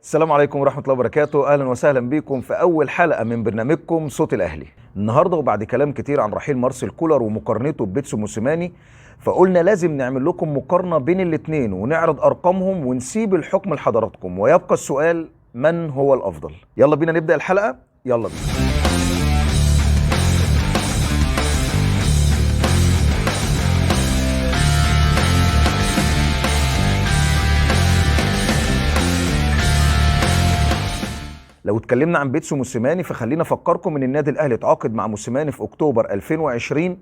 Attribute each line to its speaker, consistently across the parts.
Speaker 1: السلام عليكم ورحمة الله وبركاته. أهلا وسهلا بكم في أول حلقة من برنامجكم صوت الأهلي. النهاردة وبعد كلام كتير عن رحيل مارسيل كولر ومقارنته ببيتسو موسيماني، فقلنا لازم نعمل لكم مقارنة بين الاتنين ونعرض أرقامهم ونسيب الحكم لحضراتكم، ويبقى السؤال: من هو الأفضل؟ يلا بينا نبدأ الحلقة. يلا بينا. لو اتكلمنا عن بيتسو موسيماني فخلينا افكركم ان النادي الاهلي اتعاقد مع موسيماني في اكتوبر 2020،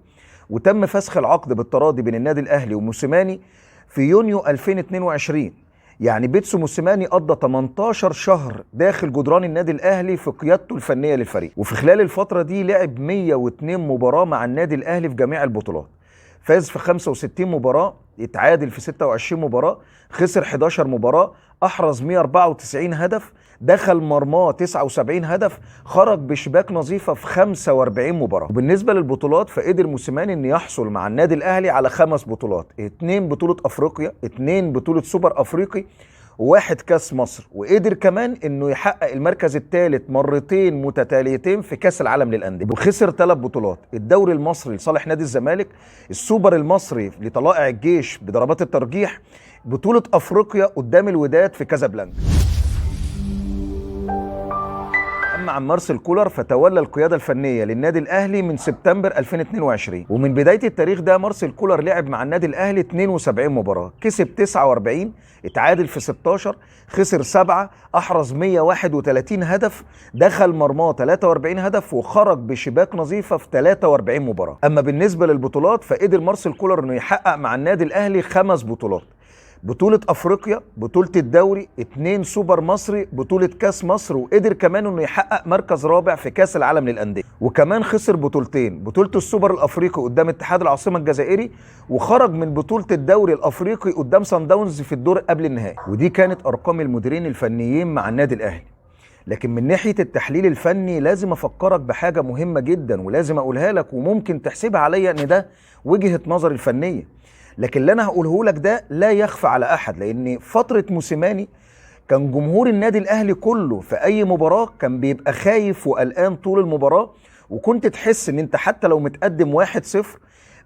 Speaker 1: وتم فسخ العقد بالتراضي بين النادي الاهلي وموسيماني في يونيو 2022. يعني بيتسو موسيماني قضى 18 شهر داخل جدران النادي الاهلي في قيادته الفنيه للفريق، وفي خلال الفتره دي لعب 102 مباراه مع النادي الاهلي في جميع البطولات. فاز في 65 مباراه، اتعادل في 26 مباراه، خسر 11 مباراه، احرز 194 هدف، دخل مرماه 79 هدف، خرج بشباك نظيفه في 45 مباراه. وبالنسبه للبطولات فقدر موسيماني ان يحصل مع النادي الاهلي على 5 بطولات: 2 بطوله افريقيا، 2 بطوله سوبر افريقي، وواحد كاس مصر، وقدر كمان انه يحقق المركز الثالث مرتين متتاليتين في كاس العالم للانديه. وخسر 3 بطولات: الدوري المصري لصالح نادي الزمالك، السوبر المصري لطلائع الجيش بضربات الترجيح، بطوله افريقيا قدام الوداد في كازابلانكا. أما عن مارسيل كولر فتولى القيادة الفنية للنادي الأهلي من سبتمبر 2022، ومن بداية التاريخ ده مارسيل كولر لعب مع النادي الأهلي 72 مباراة، كسب 49، اتعادل في 16، خسر 7، أحرز 131 هدف، دخل مرماه 43 هدف، وخرج بشباك نظيفة في 43 مباراة. أما بالنسبة للبطولات فقدر مارسيل كولر إنه يحقق مع النادي الأهلي 5 بطولات: بطولة أفريقيا، بطولة الدوري، 2 سوبر مصري، بطولة كاس مصر، وقدر كمان انه يحقق مركز رابع في كاس العالم للأندية. وكمان خسر بطولتين: بطولة السوبر الأفريقي قدام اتحاد العاصمة الجزائري، وخرج من بطولة الدوري الأفريقي قدام صن داونز في الدور قبل النهائي. ودي كانت أرقام المديرين الفنيين مع النادي الأهلي. لكن من ناحية التحليل الفني لازم أفكرك بحاجة مهمة جدا ولازم أقولها لك، وممكن تحسبها عليا ان ده وجهة نظري الفنية، لكن اللي انا هقوله لك ده لا يخفى على احد. لان فترة موسيماني كان جمهور النادي الاهلي كله في اي مباراة كان بيبقى خايف وقلقان طول المباراة، وكنت تحس ان انت حتى لو متقدم 1-0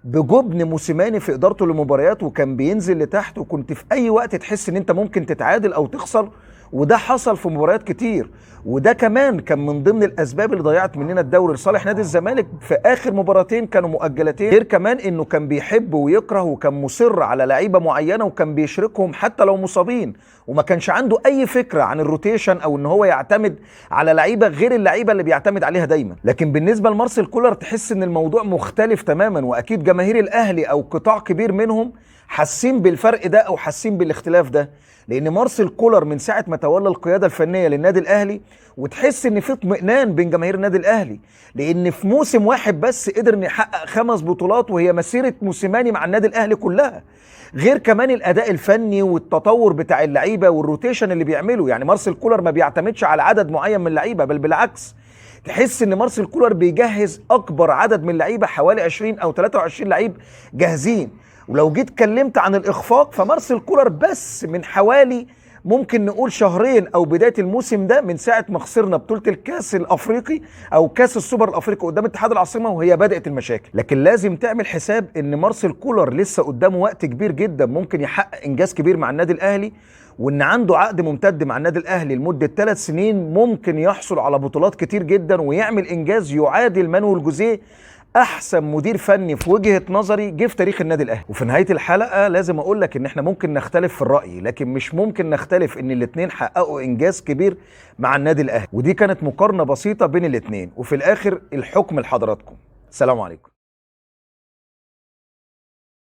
Speaker 1: بجبن موسيماني في ادارته للمباريات، وكان بينزل لتحت، وكنت في اي وقت تحس ان انت ممكن تتعادل او تخسر. وده حصل في مباريات كتير، وده كمان كان من ضمن الاسباب اللي ضيعت مننا الدوري لصالح نادي الزمالك في اخر مباراتين كانوا مؤجلتين. غير كمان انه كان بيحب ويكره وكان مصر على لعيبه معينه وكان بيشركهم حتى لو مصابين، وما كانش عنده اي فكره عن الروتيشن او ان هو يعتمد على لعيبه غير اللعيبه اللي بيعتمد عليها دايما. لكن بالنسبه لمارسيل كولر تحس ان الموضوع مختلف تماما، واكيد جماهير الاهلي او قطاع كبير منهم حاسين بالفرق ده او حاسين بالاختلاف ده. لان مارسيل كولر من ساعه ما تولى القياده الفنيه للنادي الاهلي وتحس ان في اطمئنان بين جماهير النادي الاهلي، لان في موسم واحد بس قدر انه يحقق 5 بطولات وهي مسيره موسيماني مع النادي الاهلي كلها. غير كمان الاداء الفني والتطور بتاع اللعيبه والروتيشن اللي بيعمله. يعني مارسيل كولر ما بيعتمدش على عدد معين من اللعيبه، بل بالعكس تحس ان مارسيل كولر بيجهز اكبر عدد من اللعيبه، حوالي 20 او 23 لعيب جاهزين. ولو جيت اتكلمت عن الاخفاق فمارسيل كولر بس من حوالي ممكن نقول شهرين او بدايه الموسم ده، من ساعه ما خسرنا بطوله الكاس الافريقي او كاس السوبر الافريقي قدام اتحاد العاصمه وهي بدات المشاكل. لكن لازم تعمل حساب ان مارسيل كولر لسه قدامه وقت كبير جدا ممكن يحقق انجاز كبير مع النادي الاهلي، وان عنده عقد ممتد مع النادي الاهلي لمده 3 سنين ممكن يحصل على بطولات كتير جدا ويعمل انجاز يعادل مانويل جوزيه احسن مدير فني في وجهة نظري جه في تاريخ النادي الاهلي. وفي نهاية الحلقة لازم اقول لك ان احنا ممكن نختلف في الرأي، لكن مش ممكن نختلف ان الاتنين حققوا انجاز كبير مع النادي الاهلي. ودي كانت مقارنة بسيطة بين الاتنين، وفي الاخر الحكم لحضراتكم. سلام عليكم.